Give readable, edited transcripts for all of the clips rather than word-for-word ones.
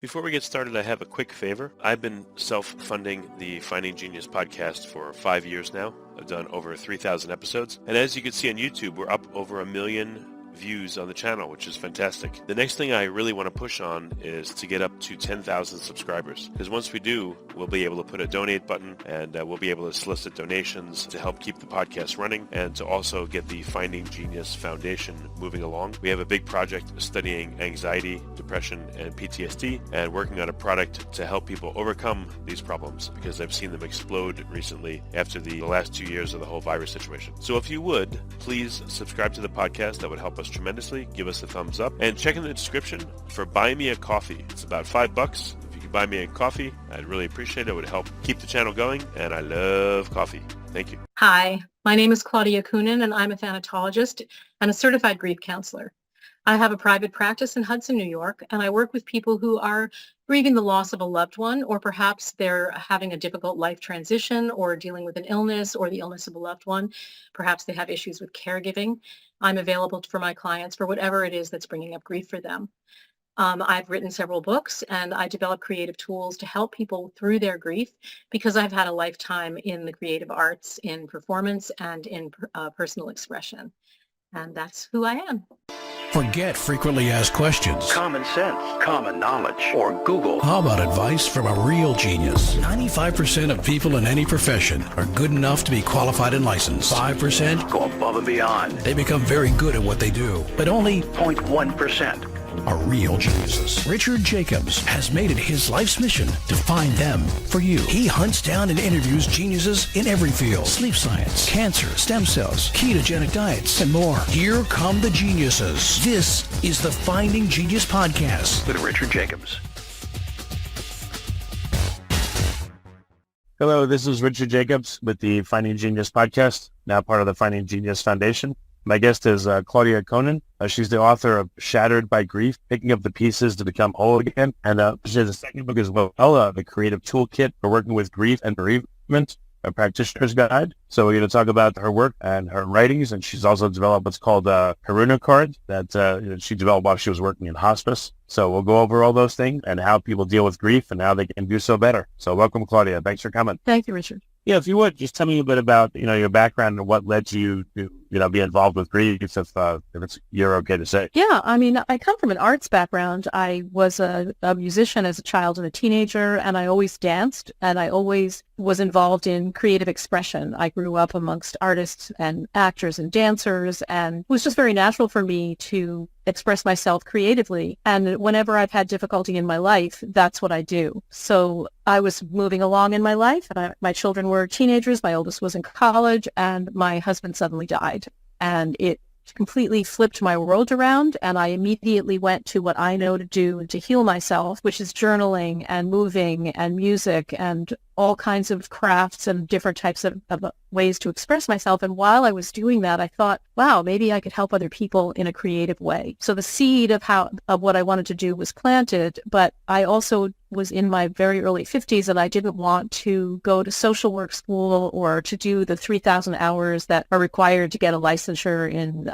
Before we get started, I have a quick favor. I've been self-funding the Finding Genius podcast for 5 years now. I've done over 3,000 episodes. And as you can see on YouTube, we're up over 1 million views on the channel, which is fantastic. The next thing I really want to push on is to get up to 10,000 subscribers. Because once we do, we'll be able to put a donate button and we'll be able to solicit donations to help keep the podcast running and to also get the Finding Genius Foundation moving along. We have a big project studying anxiety, depression, and PTSD and working on a product to help people overcome these problems because I've seen them explode recently after the last 2 years of the whole virus situation. So if you would, please subscribe to the podcast. That would help us tremendously. Give us a thumbs up and check in the description for Buy Me a Coffee. It's about $5. If you could buy me a coffee, I'd really appreciate it. It would help keep the channel going, and I love coffee. Thank you. Hi, my name is Claudia Coenen, and I'm a thanatologist and a certified grief counselor. I have a private practice in Hudson, New York, and I work with people who are grieving the loss of a loved one, or perhaps they're having a difficult life transition or dealing with an illness or the illness of a loved one. Perhaps they have issues with caregiving. I'm available for my clients for whatever it is that's bringing up grief for them. I've written several books, and I develop creative tools to help people through their grief because I've had a lifetime in the creative arts, in performance, and in personal expression. And that's who I am. Forget frequently asked questions. Common sense, common knowledge, or Google. How about advice from a real genius? 95% of people in any profession are good enough to be qualified and licensed. 5% go above and beyond. They become very good at what they do, but only 0.1% are real geniuses. Richard Jacobs has made it his life's mission to find them for you. He hunts down and interviews geniuses in every field: sleep science, cancer, stem cells, ketogenic diets, and more. Here come the geniuses. This is the Finding Genius Podcast with Richard Jacobs. Hello, this is Richard Jacobs with the Finding Genius Podcast, now part of the Finding Genius Foundation. My guest is Claudia Coenen. She's the author of Shattered by Grief, Picking Up the Pieces to Become Whole Again. And she has a second book as well, The Creative Toolkit for Working with Grief and Bereavement, a practitioner's guide. So we're going to talk about her work and her writings. And she's also developed what's called a Karuna card that she developed while she was working in hospice. So we'll go over all those things and how people deal with grief and how they can do so better. So welcome, Claudia. Thanks for coming. Thank you, Richard. Yeah, if you would, just tell me a bit about, your background and what led you to, be involved with grief, if you're okay to say. Yeah, I come from an arts background. I was a musician as a child and a teenager, and I always danced, and I always was involved in creative expression. I grew up amongst artists and actors and dancers, and it was just very natural for me to express myself creatively. And whenever I've had difficulty in my life, that's what I do. So I was moving along in my life, and my children were teenagers. My oldest was in college, and my husband suddenly died. And it completely flipped my world around, and I immediately went to what I know to do to heal myself, which is journaling and moving and music and all kinds of crafts and different types of ways to express myself. And while I was doing that, I thought, wow, maybe I could help other people in a creative way. So the seed of what I wanted to do was planted, but I also was in my very early 50s, and I didn't want to go to social work school or to do the 3,000 hours that are required to get a licensure in,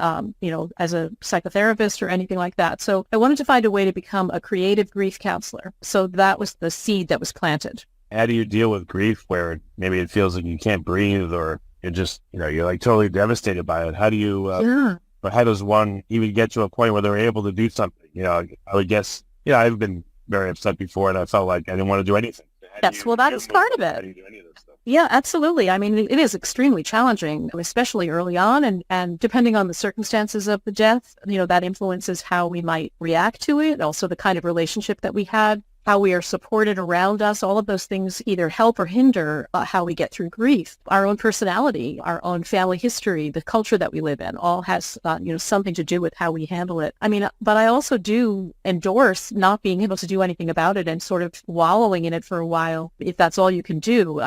as a psychotherapist or anything like that. So I wanted to find a way to become a creative grief counselor. So that was the seed that was planted. How do you deal with grief where maybe it feels like you can't breathe or you're just, you're like totally devastated by it? How do you, or how does one even get to a point where they're able to do something? I would guess, I've been very upset before and I felt like I didn't want to do anything. That is part of it. How do you do any of this stuff? Yeah, absolutely. It is extremely challenging, especially early on. And depending on the circumstances of the death, that influences how we might react to it. Also the kind of relationship that we had, how we are supported around us. All of those things either help or hinder how we get through grief. Our own personality, our own family history, the culture that we live in, all has something to do with how we handle it. But I also do endorse not being able to do anything about it and sort of wallowing in it for a while, if that's all you can do.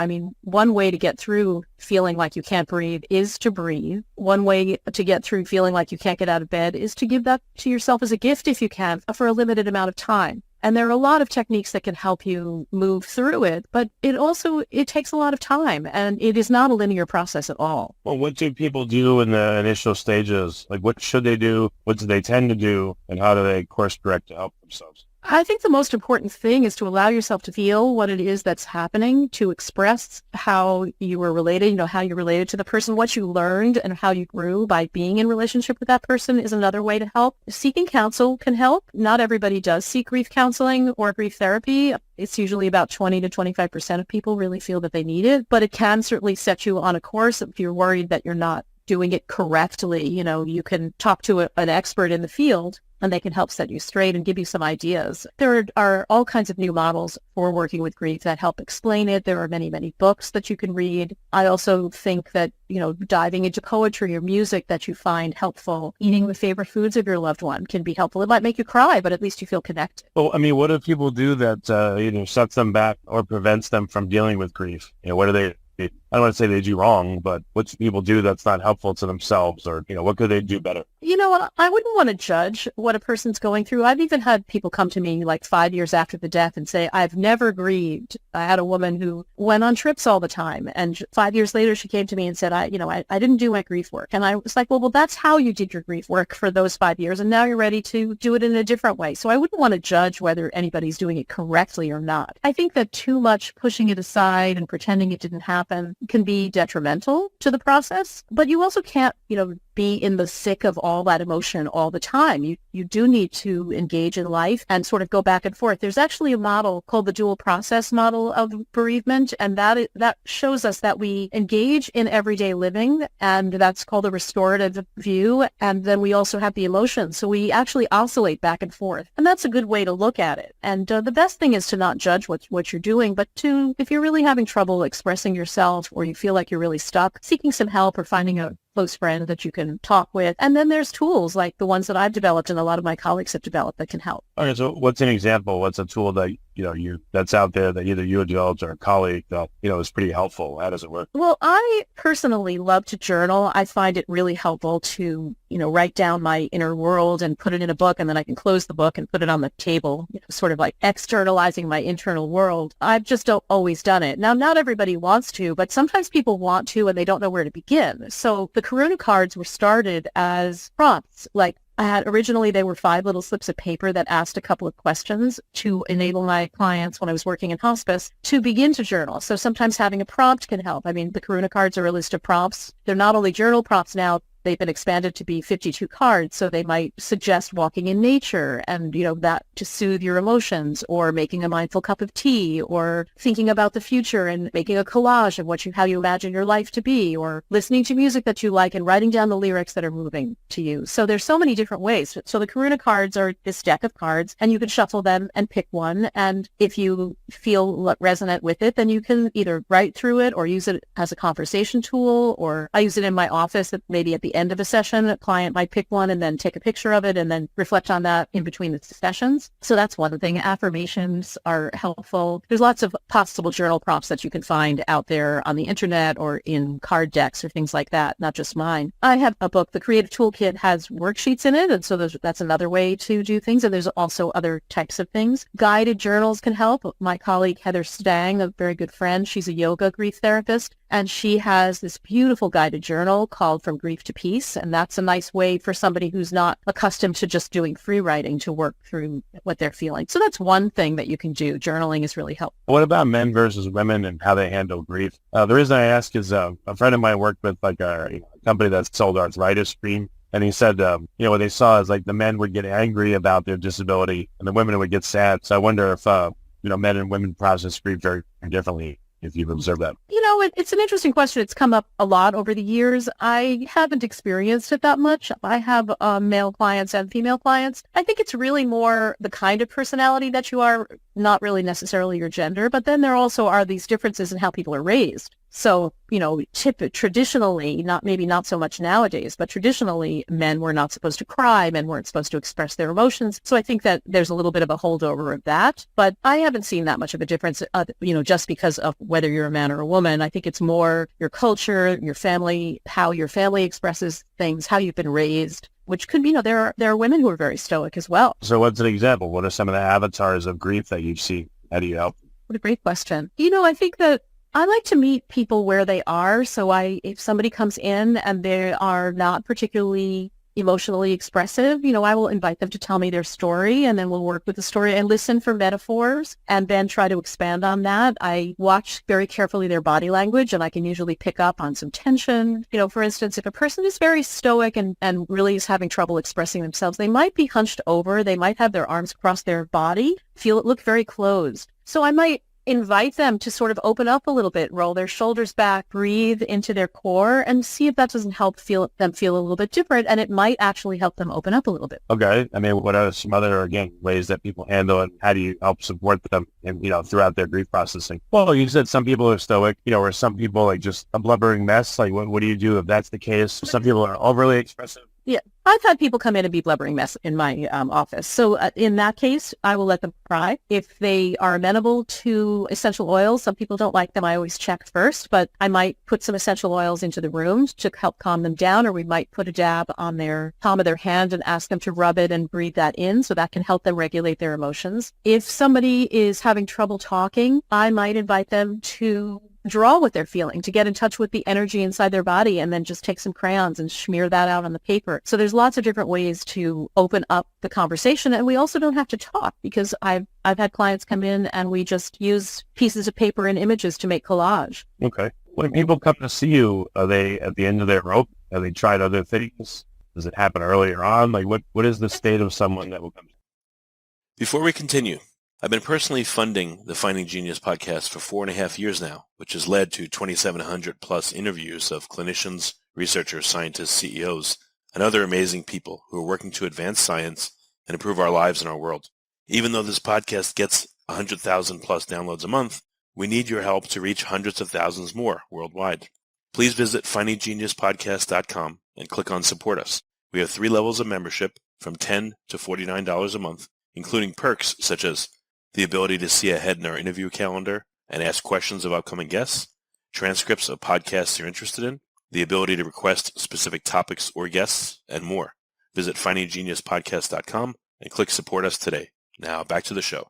One way to get through feeling like you can't breathe is to breathe. One way to get through feeling like you can't get out of bed is to give that to yourself as a gift if you can, for a limited amount of time. And there are a lot of techniques that can help you move through it, but it takes a lot of time, and it is not a linear process at all. Well, what do people do in the initial stages? Like, what should they do? What do they tend to do? And how do they course correct to help themselves? I think the most important thing is to allow yourself to feel what it is that's happening, to express how you were related, how you related to the person, what you learned and how you grew by being in relationship with that person is another way to help. Seeking counsel can help. Not everybody does seek grief counseling or grief therapy. It's usually about 20 to 25% of people really feel that they need it, but it can certainly set you on a course if you're worried that you're not doing it correctly. You can talk to an expert in the field and they can help set you straight and give you some ideas. There are all kinds of new models for working with grief that help explain it. There are many, many books that you can read. I also think that, diving into poetry or music that you find helpful, eating the favorite foods of your loved one can be helpful. It might make you cry, but at least you feel connected. Well, what do people do that either sets them back or prevents them from dealing with grief? What do they I don't want to say they do wrong, but what do people do that's not helpful to themselves, or, what could they do better? I wouldn't want to judge what a person's going through. I've even had people come to me like 5 years after the death and say, I've never grieved. I had a woman who went on trips all the time. And 5 years later, she came to me and said, I didn't do my grief work. And I was like, well, that's how you did your grief work for those 5 years. And now you're ready to do it in a different way. So I wouldn't want to judge whether anybody's doing it correctly or not. I think that too much pushing it aside and pretending it didn't happen can be detrimental to the process. But you also can't, be in the thick of all that emotion all the time. You do need to engage in life and sort of go back and forth. There's actually a model called the dual process model of bereavement, and that shows us that we engage in everyday living, and that's called a restorative view. And then we also have the emotions. So we actually oscillate back and forth. And that's a good way to look at it. And the best thing is to not judge what you're doing, but if you're really having trouble expressing yourself, or you feel like you're really stuck, seeking some help or finding a close friend that you can talk with. And then there's tools like the ones that I've developed and a lot of my colleagues have developed that can help. Okay, so what's an example? What's a tool that that's out there that either you developed or a colleague that is pretty helpful? How does it work? Well, I personally love to journal. I find it really helpful to write down my inner world and put it in a book, and then I can close the book and put it on the table, sort of like externalizing my internal world. I've just always done it. Now, not everybody wants to, but sometimes people want to and they don't know where to begin. So the Karuna cards were started as prompts. Originally, they were 5 little slips of paper that asked a couple of questions to enable my clients when I was working in hospice to begin to journal. So sometimes having a prompt can help. The Karuna cards are a list of prompts. They're not only journal prompts now, they've been expanded to be 52 cards. So they might suggest walking in nature and, that to soothe your emotions, or making a mindful cup of tea, or thinking about the future and making a collage of how you imagine your life to be, or listening to music that you like and writing down the lyrics that are moving to you. So there's so many different ways. So the Karuna cards are this deck of cards, and you can shuffle them and pick one. And if you feel resonant with it, then you can either write through it or use it as a conversation tool, or I use it in my office maybe at the end of a session. A client might pick one and then take a picture of it and then reflect on that in between the sessions. So that's one thing. Affirmations are helpful. There's lots of possible journal prompts that you can find out there on the internet or in card decks or things like that, not just mine. I have a book, The Creative Toolkit, has worksheets in it, and so that's another way to do things. And there's also other types of things. Guided journals can help. My colleague Heather Stang, a very good friend, she's a yoga grief therapist, and she has this beautiful guided journal called From Grief to Peace. And that's a nice way for somebody who's not accustomed to just doing free writing to work through what they're feeling. So that's one thing that you can do. Journaling is really helpful. What about men versus women and how they handle grief? The reason I ask is a friend of mine worked with a company that sold arthritis cream. And he said, what they saw is the men would get angry about their disability and the women would get sad. So I wonder if, men and women process grief very differently, if you've observed that. It's an interesting question. It's come up a lot over the years. I haven't experienced it that much. I have male clients and female clients. I think it's really more the kind of personality that you are, not really necessarily your gender. But then there also are these differences in how people are raised. So, traditionally, not so much nowadays, but traditionally, men were not supposed to cry. Men weren't supposed to express their emotions. So I think that there's a little bit of a holdover of that. But I haven't seen that much of a difference, just because of whether you're a man or a woman. I think it's more your culture, your family, how your family expresses things, how you've been raised, which could be, there are women who are very stoic as well. So what's an example? What are some of the avatars of grief that you've seen? How do you help? What a great question. I think that I like to meet people where they are. So if somebody comes in and they are not particularly emotionally expressive, I will invite them to tell me their story, and then we'll work with the story and listen for metaphors and then try to expand on that. I watch very carefully their body language, and I can usually pick up on some tension. For instance, if a person is very stoic and really is having trouble expressing themselves, they might be hunched over. They might have their arms across their body, look very closed. So I might invite them to sort of open up a little bit, roll their shoulders back, breathe into their core, and see if that doesn't help them feel a little bit different. And it might actually help them open up a little bit. Okay. I mean, what are some other, again, ways that people handle it? How do you help support them and, throughout their grief processing? Well, you said some people are stoic, or some people like just a blubbering mess. Like, what do you do if that's the case? Some people are overly expressive. Yeah, I've had people come in and be blubbering mess in my office. So in that case, I will let them cry. If they are amenable to essential oils, some people don't like them. I always check first, but I might put some essential oils into the room to help calm them down, or we might put a dab on their palm of their hand and ask them to rub it and breathe that in, so that can help them regulate their emotions. If somebody is having trouble talking, I might invite them to draw what they're feeling, to get in touch with the energy inside their body, and then just take some crayons and smear that out on the paper. So there's lots of different ways to open up the conversation. And we also don't have to talk, because I've had clients come in and we just use pieces of paper and images to make collage. Okay. When people come to see you, are they at the end of their rope? Have they tried other things? Does it happen earlier on? Like, what is the state of someone that will come? Before we continue, I've been personally funding the Finding Genius podcast for 4.5 years now, which has led to 2,700 plus interviews of clinicians, researchers, scientists, CEOs, and other amazing people who are working to advance science and improve our lives and our world. Even though this podcast gets 100,000 plus downloads a month, we need your help to reach hundreds of thousands more worldwide. Please visit findinggeniuspodcast.com and click on Support Us. We have 3 levels of membership from $10 to $49 a month, including perks such as the ability to see ahead in our interview calendar and ask questions of upcoming guests, transcripts of podcasts you're interested in, the ability to request specific topics or guests, and more. Visit findinggeniuspodcast.com and click Support Us today. Now back to the show.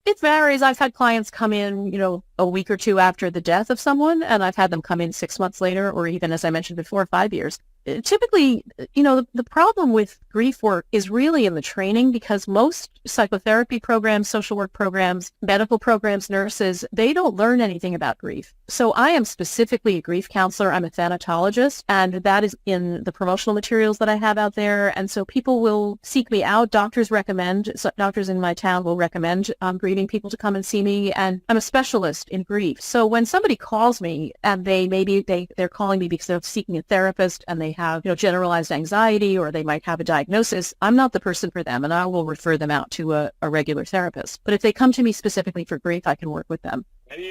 It varies. I've had clients come in, a week or 2 after the death of someone, and I've had them come in 6 months later, or even, as I mentioned before, 5 years. Typically, the problem with grief work is really in the training, because most psychotherapy programs, social work programs, medical programs, nurses, they don't learn anything about grief. So I am specifically a grief counselor. I'm a thanatologist, and that is in the promotional materials that I have out there. And so people will seek me out. Doctors in my town will recommend grieving people to come and see me, and I'm a specialist in grief. So when somebody calls me and they're calling me because they're seeking a therapist and they have generalized anxiety, or they might have a diagnosis, I'm not the person for them, and I will refer them out to a regular therapist. But if they come to me specifically for grief, I can work with them. How do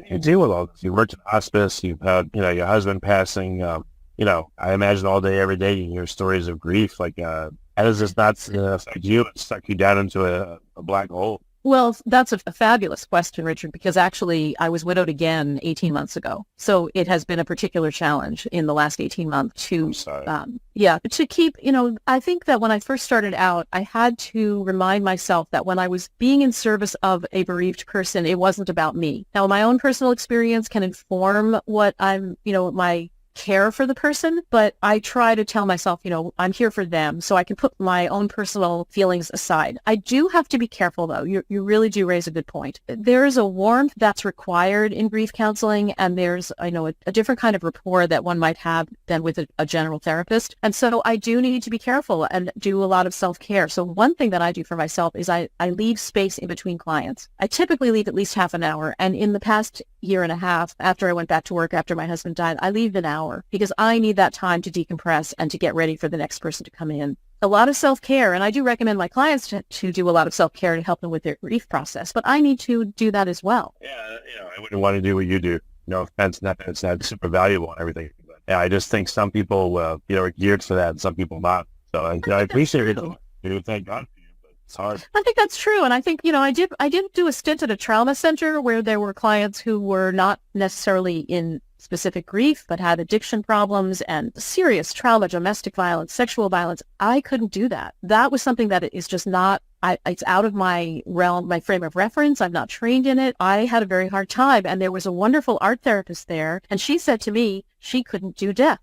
you deal with all this? You worked in hospice, you've had your husband passing, I imagine all day, every day you hear stories of grief. Like, how does this not affect you and suck you down into a black hole? Well, that's a fabulous question, Richard, because actually I was widowed again 18 months ago. So it has been a particular challenge in the last 18 months to keep, I think that when I first started out, I had to remind myself that when I was being in service of a bereaved person, it wasn't about me. Now, my own personal experience can inform what my care for the person, but I try to tell myself, I'm here for them, so I can put my own personal feelings aside. I do have to be careful, though. You really do raise a good point. There is a warmth that's required in grief counseling, and there's, a different kind of rapport that one might have than with a general therapist. And so I do need to be careful and do a lot of self-care. So one thing that I do for myself is I leave space in between clients. I typically leave at least half an hour. And in the past year and a half, after I went back to work, after my husband died, I leave an hour, because I need that time to decompress and to get ready for the next person to come in. A lot of self-care, and I do recommend my clients to do a lot of self-care to help them with their grief process, but I need to do that as well. Yeah, I wouldn't want to do what you do. No offense, it's not super valuable and everything. But yeah, I just think some people, are geared for that and some people not. So I appreciate it. Thank God for you, but it's hard. I think that's true. And I think, I did do a stint at a trauma center where there were clients who were not necessarily in specific grief, but had addiction problems and serious trauma, domestic violence, sexual violence. I couldn't do that. That was something that is just not, it's out of my realm, my frame of reference. I'm not trained in it. I had a very hard time. And there was a wonderful art therapist there. And she said to me, she couldn't do death.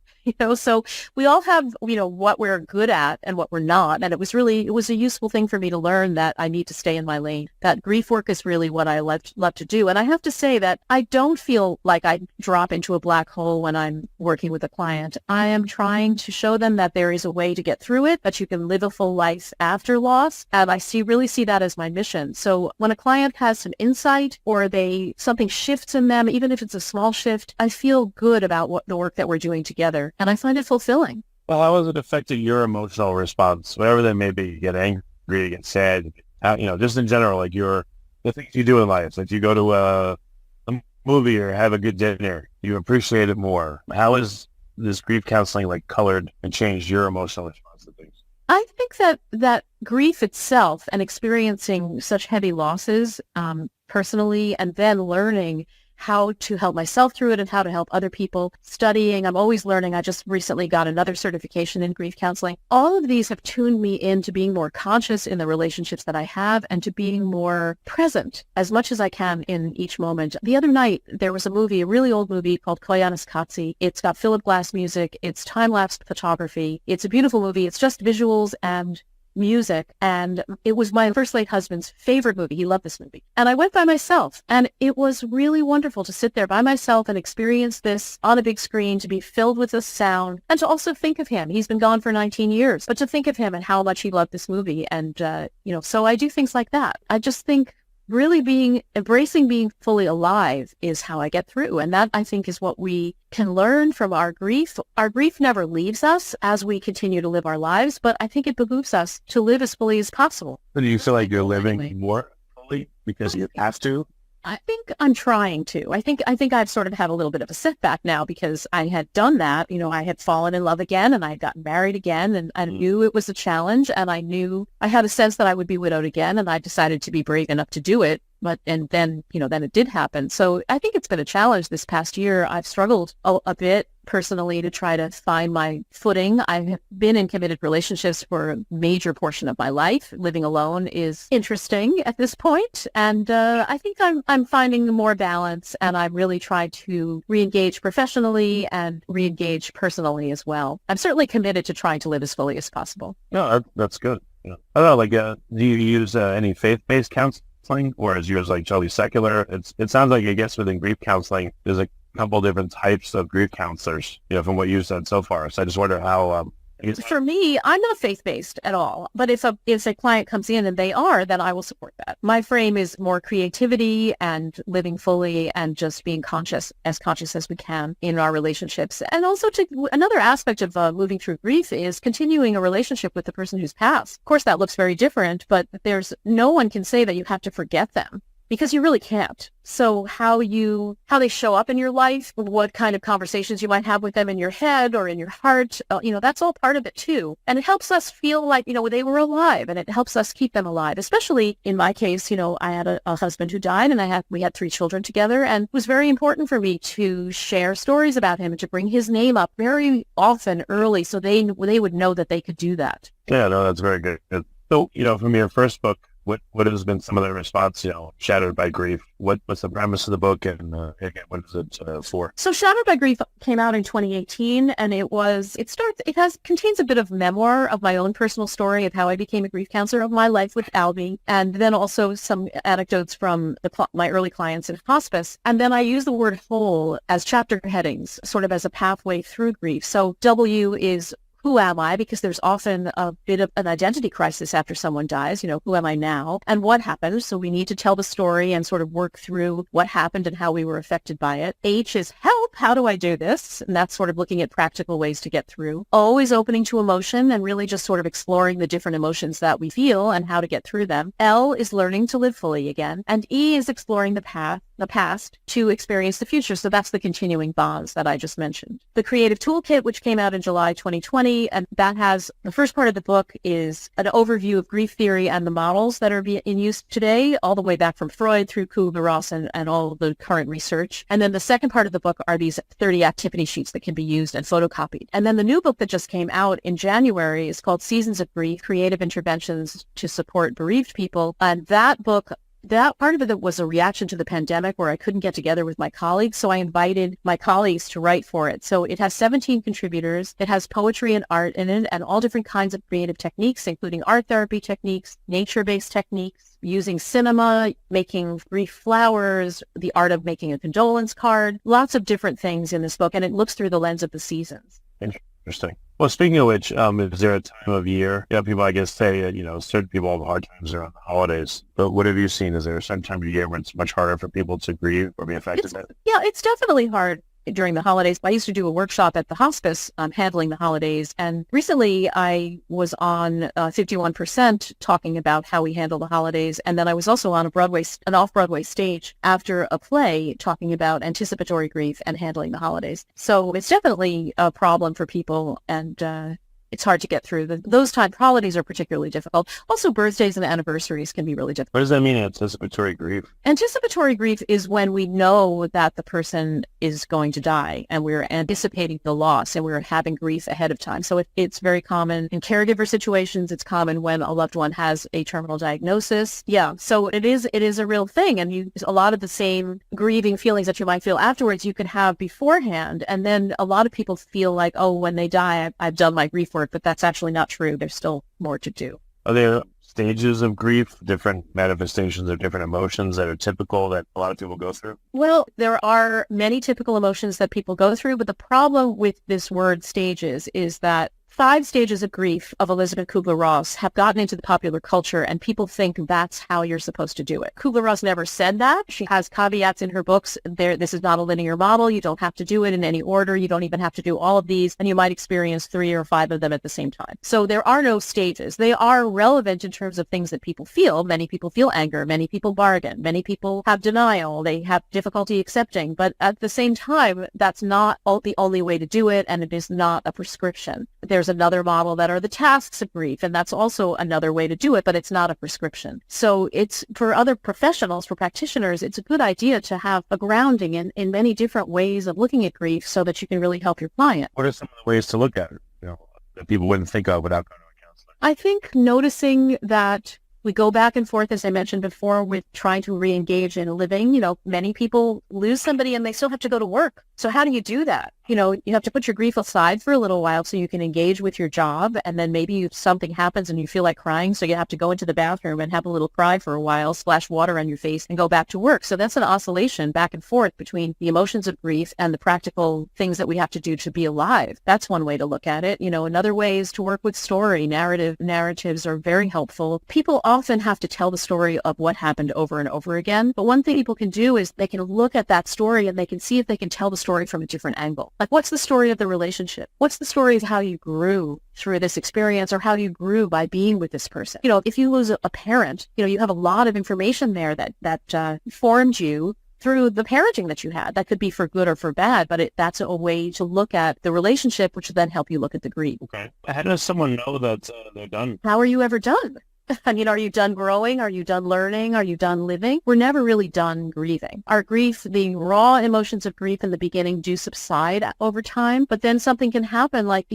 So we all have, what we're good at and what we're not. And it was a useful thing for me to learn that I need to stay in my lane, that grief work is really what I love to do. And I have to say that I don't feel like I drop into a black hole when I'm working with a client. I am trying to show them that there is a way to get through it, that you can live a full life after loss. And I really see that as my mission. So when a client has some insight or something shifts in them, even if it's a small shift, I feel good about the work that we're doing together. And I find it fulfilling. Well, how has it affected your emotional response, whatever that may be? You get angry, you get sad, just in general, like the things you do in life, like you go to a movie or have a good dinner, you appreciate it more. How has this grief counseling colored and changed your emotional response to things? I think that grief itself and experiencing such heavy losses personally, and then learning how to help myself through it and how to help other people, studying. I'm always learning. I just recently got another certification in grief counseling. All of these have tuned me into being more conscious in the relationships that I have and to being more present as much as I can in each moment. The other night, there was a really old movie called Koyaanisqatsi. It's got Philip Glass music. It's time-lapse photography. It's a beautiful movie. It's just visuals and music, and it was my first late husband's favorite movie. He loved this movie. And I went by myself, and it was really wonderful to sit there by myself and experience this on a big screen, to be filled with the sound, and to also think of him. He's been gone for 19 years, but to think of him and how much he loved this movie. And, so I do things like that. I just think really embracing being fully alive is how I get through. And that, I think, is what we can learn from our grief. Our grief never leaves us as we continue to live our lives, but I think it behooves us to live as fully as possible. So do you feel like you're living more fully because you have to? I think I'm trying to. I think I've sort of had a little bit of a setback now because I had done that. I had fallen in love again and I had gotten married again, and I knew it was a challenge, and I knew I had a sense that I would be widowed again, and I decided to be brave enough to do it. And then it did happen. So I think it's been a challenge this past year. I've struggled a bit personally to try to find my footing. I've been in committed relationships for a major portion of my life. Living alone is interesting at this point. And I think I'm finding more balance, and I really try to re-engage professionally and re-engage personally as well. I'm certainly committed to trying to live as fully as possible. No, that's good. I don't know, do you use any faith-based counseling? Or is yours totally secular? It sounds like, I guess, within grief counseling, there's a couple different types of grief counselors, from what you've said so far. So I just wonder how For me, I'm not faith-based at all, but if a client comes in and they are, then I will support that. My frame is more creativity and living fully and just being conscious as we can in our relationships. And also another aspect of moving through grief is continuing a relationship with the person who's passed. Of course, that looks very different, but no one can say that you have to forget them, because you really can't. So how they show up in your life, what kind of conversations you might have with them in your head or in your heart, that's all part of it too. And it helps us feel like, they were alive, and it helps us keep them alive. Especially in my case, I had a husband who died, and we had 3 children together, and it was very important for me to share stories about him and to bring his name up very often early, so they would know that they could do that. Yeah, no, that's very good. So, from your first book, what has been some of the response, Shattered by Grief? What's the premise of the book, and again, what is it for? So Shattered by Grief came out in 2018, and contains a bit of memoir of my own personal story of how I became a grief counselor, of my life with Albie, and then also some anecdotes from my early clients in hospice. And then I use the word whole as chapter headings, sort of as a pathway through grief. So W is who am I? Because there's often a bit of an identity crisis after someone dies. Who am I now? And what happened? So we need to tell the story and sort of work through what happened and how we were affected by it. H is help. How do I do this? And that's sort of looking at practical ways to get through. O is opening to emotion and really just sort of exploring the different emotions that we feel and how to get through them. L is learning to live fully again. And E is exploring the past to experience the future. So that's the continuing bonds that I just mentioned. The Creative Toolkit, which came out in July 2020, and that has, the first part of the book is an overview of grief theory and the models that are in use today, all the way back from Freud through Kubler-Ross and all of the current research. And then the second part of the book are these 30 activity sheets that can be used and photocopied. And then the new book that just came out in January is called Seasons of Grief, Creative Interventions to Support Bereaved People. And that book That part of it was a reaction to the pandemic where I couldn't get together with my colleagues. So I invited my colleagues to write for it. So it has 17 contributors. It has poetry and art in it and all different kinds of creative techniques, including art therapy techniques, nature-based techniques, using cinema, making grief flowers, the art of making a condolence card, lots of different things in this book. And it looks through the lens of the seasons. Interesting. Well, speaking of which, is there a time of year? Yeah, people, I guess, say, certain people have hard times around the holidays. But what have you seen? Is there a certain time of year when it's much harder for people to grieve or be affected by it? Yeah, it's definitely hard during the holidays. I used to do a workshop at the hospice handling the holidays. And recently I was on 51% talking about how we handle the holidays. And then I was also on an off-Broadway stage after a play talking about anticipatory grief and handling the holidays. So it's definitely a problem for people, and it's hard to get through. Those type holidays are particularly difficult. Also, birthdays and anniversaries can be really difficult. What does that mean, anticipatory grief? Anticipatory grief is when we know that the person is going to die and we're anticipating the loss and we're having grief ahead of time. So it's very common in caregiver situations. It's common when a loved one has a terminal diagnosis. Yeah, so it is a real thing. And a lot of the same grieving feelings that you might feel afterwards, you could have beforehand. And then a lot of people feel like, oh, when they die, I've done my grief work, but that's actually not true. There's still more to do. Are there stages of grief, different manifestations of different emotions that are typical that a lot of people go through? Well, there are many typical emotions that people go through, but the problem with this word stages is that 5 stages of grief of Elizabeth Kubler-Ross have gotten into the popular culture, and people think that's how you're supposed to do it. Kubler-Ross never said that. She has caveats in her books. This is not a linear model. You don't have to do it in any order. You don't even have to do all of these, and you might experience 3 or 5 of them at the same time. So there are no stages. They are relevant in terms of things that people feel. Many people feel anger. Many people bargain. Many people have denial. They have difficulty accepting. But at the same time, that's not the only way to do it, and it is not a prescription. There's another model that are the tasks of grief, and that's also another way to do it, but it's not a prescription. So it's for other professionals, for practitioners, it's a good idea to have a grounding in many different ways of looking at grief so that you can really help your client. What are some of the ways to look at it, that people wouldn't think of without going to a counselor? I think noticing that we go back and forth, as I mentioned before, with trying to re-engage in living. Many people lose somebody and they still have to go to work. So how do you do that? You have to put your grief aside for a little while so you can engage with your job. And then maybe something happens and you feel like crying. So you have to go into the bathroom and have a little cry for a while, splash water on your face and go back to work. So that's an oscillation back and forth between the emotions of grief and the practical things that we have to do to be alive. That's one way to look at it. Another way is to work with story. Narratives are very helpful. People often have to tell the story of what happened over and over again. But one thing people can do is they can look at that story and they can see if they can tell the story from a different angle. Like, what's the story of the relationship? What's the story of how you grew through this experience or how you grew by being with this person? If you lose a parent, you have a lot of information there that formed you through the parenting that you had. That could be for good or for bad, but that's a way to look at the relationship, which will then help you look at the grief. Okay. How does someone know that they're done? How are you ever done? Are you done growing? Are you done learning? Are you done living? We're never really done grieving. Our grief, the raw emotions of grief in the beginning do subside over time, but then something can happen like,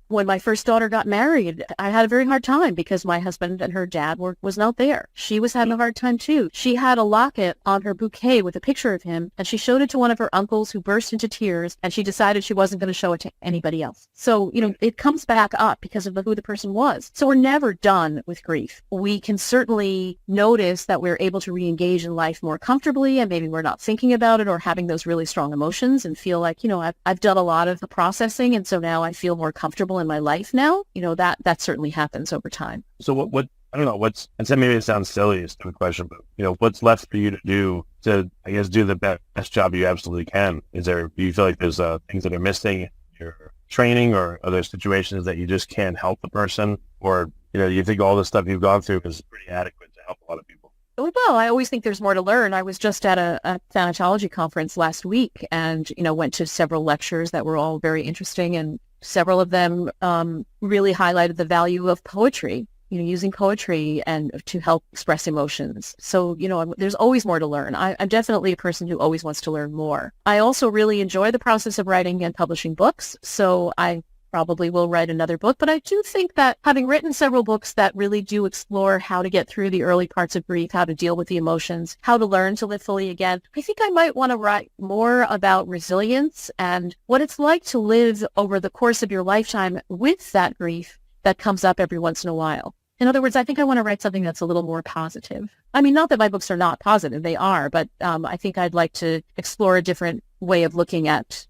when my first daughter got married, I had a very hard time because my husband and her dad was not there. She was having a hard time too. She had a locket on her bouquet with a picture of him, and she showed it to one of her uncles who burst into tears, and she decided she wasn't going to show it to anybody else. So, it comes back up because of who the person was. So we're never done with grief. We can certainly notice that we're able to re-engage in life more comfortably, and maybe we're not thinking about it or having those really strong emotions and feel like, I've done a lot of the processing, and so now I feel more comfortable in my life now. That certainly happens over time. So what I don't know, and so maybe it sounds silly, it's a stupid question, but what's left for you to do to, I guess, do the best job you absolutely can? Do you feel like there's things that are missing in your training, or are there situations that you just can't help the person, or you think all the stuff you've gone through is pretty adequate to help a lot of people? Well, I always think there's more to learn. I was just at a thanatology conference last week and, went to several lectures that were all very interesting, and several of them really highlighted the value of poetry, using poetry and to help express emotions. So, there's always more to learn. I'm definitely a person who always wants to learn more. I also really enjoy the process of writing and publishing books. So I probably will write another book. But I do think that having written several books that really do explore how to get through the early parts of grief, how to deal with the emotions, how to learn to live fully again, I think I might want to write more about resilience and what it's like to live over the course of your lifetime with that grief that comes up every once in a while. In other words, I think I want to write something that's a little more positive. I mean, not that my books are not positive, they are, but I think I'd like to explore a different way of looking at,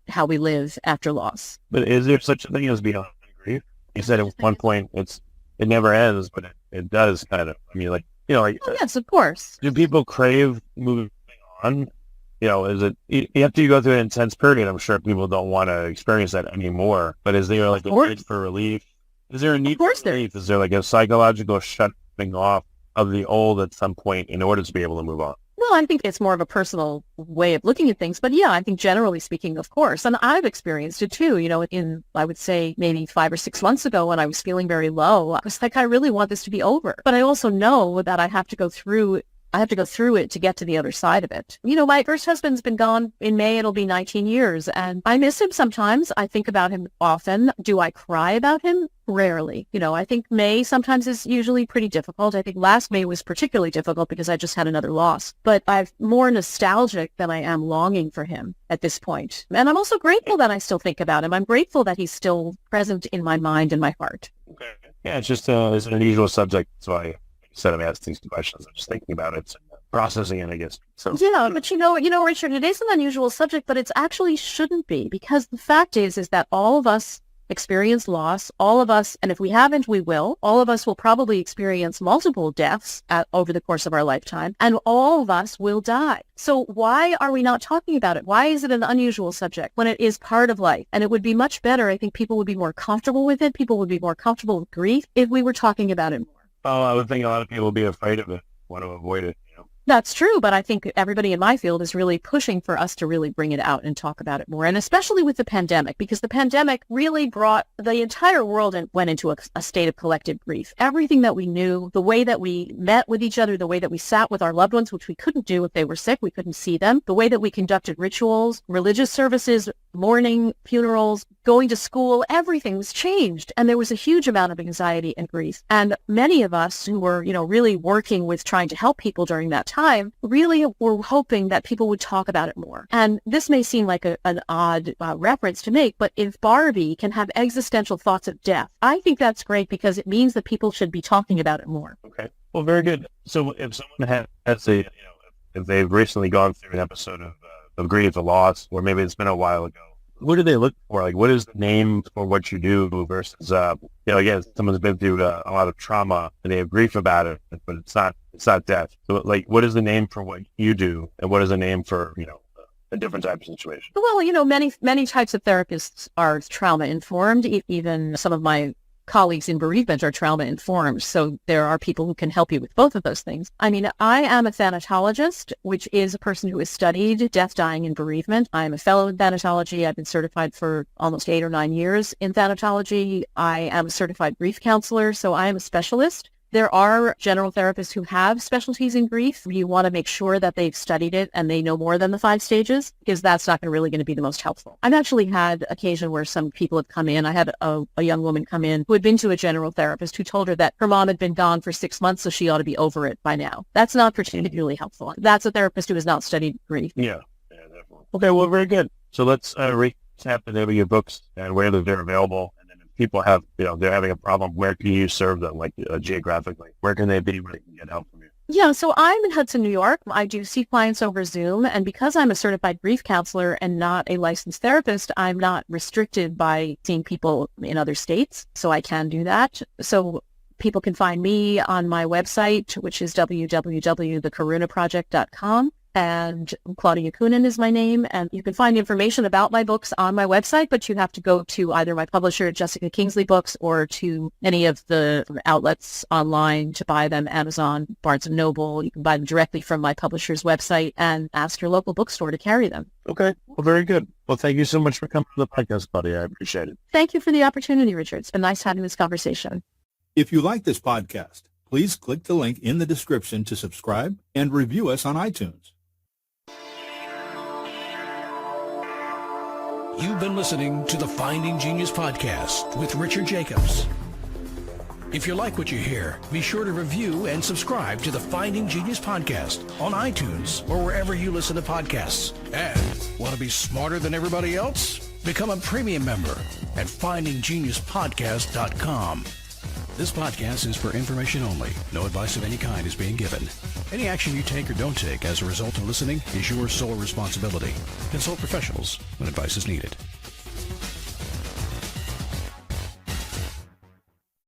how we live after loss. But is there such a thing as beyond grief? You said at one point it never ends, but it does kind of. I mean, Oh, yes, of course. Do people crave moving on? Is it after you go through an intense period? I'm sure people don't want to experience that anymore. But is there like a need for relief? Is there a need for relief? Is there like a psychological shutting off of the old at some point in order to be able to move on? Well, I think it's more of a personal way of looking at things. But yeah, I think generally speaking, of course. And I've experienced it too. I would say maybe 5 or 6 months ago when I was feeling very low, I was like, I really want this to be over. But I also know that I have to go through it to get to the other side of it. My first husband's been gone in May. It'll be 19 years. And I miss him sometimes. I think about him often. Do I cry about him? Rarely. I think May sometimes is usually pretty difficult. I think last May was particularly difficult because I just had another loss. But I'm more nostalgic than I am longing for him at this point. And I'm also grateful that I still think about him. I'm grateful that he's still present in my mind and my heart. Okay. Yeah, it's just it's an unusual subject. That's why instead of asking these questions, I'm just thinking about it and processing it, I guess. So yeah, but Richard, it is an unusual subject, but it actually shouldn't be, because the fact is that all of us experience loss, all of us, and if we haven't, we will. All of us will probably experience multiple deaths over the course of our lifetime, and all of us will die. So why are we not talking about it? Why is it an unusual subject when it is part of life? And it would be much better, I think people would be more comfortable with it. People would be more comfortable with grief if we were talking about it more. Oh, I would think a lot of people would be afraid of it, want to avoid it. That's true, but I think everybody in my field is really pushing for us to really bring it out and talk about it more, and especially with the pandemic, because the pandemic really brought the entire world and went into a state of collective grief. Everything that we knew, the way that we met with each other, the way that we sat with our loved ones, which we couldn't do if they were sick, we couldn't see them, the way that we conducted rituals, religious services, mourning, funerals, going to school, everything was changed, and there was a huge amount of anxiety and grief. And many of us who were, really working with trying to help people during that time really were hoping that people would talk about it more. And this may seem like an odd reference to make, but if Barbie can have existential thoughts of death, I think that's great because it means that people should be talking about it more. Okay. Well, very good. So if someone has if they've recently gone through an episode of grief, a loss, or maybe it's been a while ago, what do they look for? Like, what is the name for what you do versus, again, someone's been through a lot of trauma and they have grief about it, but it's not death. So, like, what is the name for what you do, and what is the name for, a different type of situation? Well, many types of therapists are trauma informed. Even some of my colleagues in bereavement are trauma informed. So there are people who can help you with both of those things. I mean, I am a thanatologist, which is a person who has studied death, dying, and bereavement. I'm a fellow in thanatology. I've been certified for almost 8 or 9 years in thanatology. I am a certified grief counselor, so I am a specialist. There are general therapists who have specialties in grief. You want to make sure that they've studied it and they know more than the 5 stages, because that's not really going to be the most helpful. I've actually had occasion where some people have come in. I had a young woman come in who had been to a general therapist who told her that her mom had been gone for 6 months, so she ought to be over it by now. That's not particularly helpful. That's a therapist who has not studied grief. Yeah, definitely. Okay, well, very good. So let's recap the name of your books and where they're available. People have, they're having a problem, where can you serve them, like geographically? Where can they be where they can get help from you? Yeah, so I'm in Hudson, New York. I do see clients over Zoom. And because I'm a certified grief counselor and not a licensed therapist, I'm not restricted by seeing people in other states. So I can do that. So people can find me on my website, which is www.thekarunaproject.com. And Claudia Coenen is my name, and you can find information about my books on my website, but you have to go to either my publisher, Jessica Kingsley Books, or to any of the outlets online to buy them, Amazon, Barnes & Noble. You can buy them directly from my publisher's website and ask your local bookstore to carry them. Okay. Well, very good. Well, thank you so much for coming to the podcast, Claudia. I appreciate it. Thank you for the opportunity, Richard. It's been nice having this conversation. If you like this podcast, please click the link in the description to subscribe and review us on iTunes. You've been listening to the Finding Genius podcast with Richard Jacobs. If you like what you hear, be sure to review and subscribe to the Finding Genius podcast on iTunes or wherever you listen to podcasts. And want to be smarter than everybody else? Become a premium member at findinggeniuspodcast.com. This podcast is for information only. No advice of any kind is being given. Any action you take or don't take as a result of listening is your sole responsibility. Consult professionals when advice is needed.